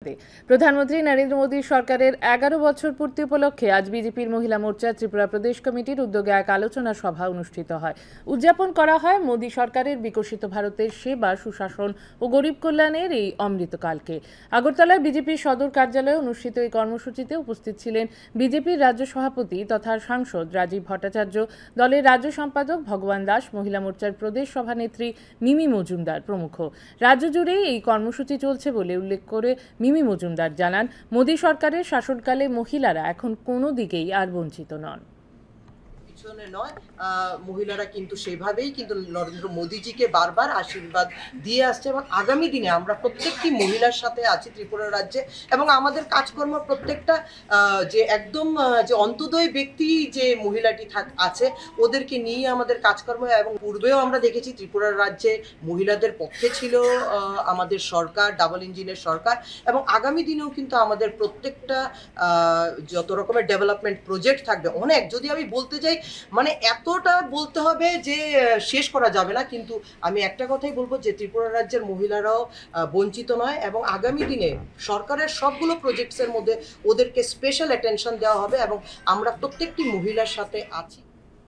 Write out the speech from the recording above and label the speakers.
Speaker 1: করতে। প্রধানমন্ত্রী নরেন্দ্র মোদী সরকারের 11 বছর পূর্তি উপলক্ষে আজ বিজেপির মহিলা মোর্চা ত্রিপুরা প্রদেশ কমিটির উদ্যোগে এক আলোচনা সভা অনুষ্ঠিত হয়। উদযাপন করা হয় মোদী সরকারের বিকশিত ভারতের সেবা, সুশাসন ও গরিব কল্যাণের এই অমৃতকালকে। আগরতলায় বিজেপির সদর কার্যালয়ে অনুষ্ঠিত এই কর্মসূচিতে উপস্থিত ছিলেন বিজেপির রাজ্য সভাপতি তথা সাংসদ রাজীব ভট্টাচার্য, দলের রাজ্য সম্পাদক ভগবান দাস, মহিলা মোর্চার প্রদেশ সভানেত্রী মিমি মজুমদার প্রমুখ। রাজ্য জুড়ে এই কর্মসূচি চলছে বলে উল্লেখ করে মিমি মজুমদার জানান, মোদী সরকারের শাসনকালে মহিলারা এখন কোনো দিকেই আর বঞ্চিত নন।
Speaker 2: নয়, মহিলারা কিন্তু সেভাবেই কিন্তু নরেন্দ্র মোদীজিকে বারবার আশীর্বাদ দিয়ে আসছে এবং আগামী দিনে আমরা প্রত্যেকটি মহিলার সাথে আছি ত্রিপুরা রাজ্যে এবং আমাদের কাজকর্ম প্রত্যেকটা যে একদম যে অন্তোদয় ব্যক্তি যে মহিলাটি আছে ওদেরকে নিয়ে আমাদের কাজকর্ম। এবং পূর্বেও আমরা দেখেছি ত্রিপুরা রাজ্যে মহিলাদের পক্ষে ছিল আমাদের সরকার, ডাবল ইঞ্জিনের সরকার, এবং আগামী দিনেও কিন্তু আমাদের প্রত্যেকটা যত রকমের ডেভেলপমেন্ট প্রজেক্ট থাকবে অনেক। যদি আমি বলতে যাই মানে এতটা বলতে হবে যে শেষ করা যাবে না, কিন্তু আমি একটা কথাই বলবো যে ত্রিপুরা রাজ্যের মহিলারাও বঞ্চিত নয় এবং আগামী দিনে সরকারের সবগুলো প্রজেক্টসের মধ্যে ওদেরকে স্পেশাল অ্যাটেনশন দেওয়া হবে এবং আমরা প্রত্যেকটি মহিলার সাথে আছি।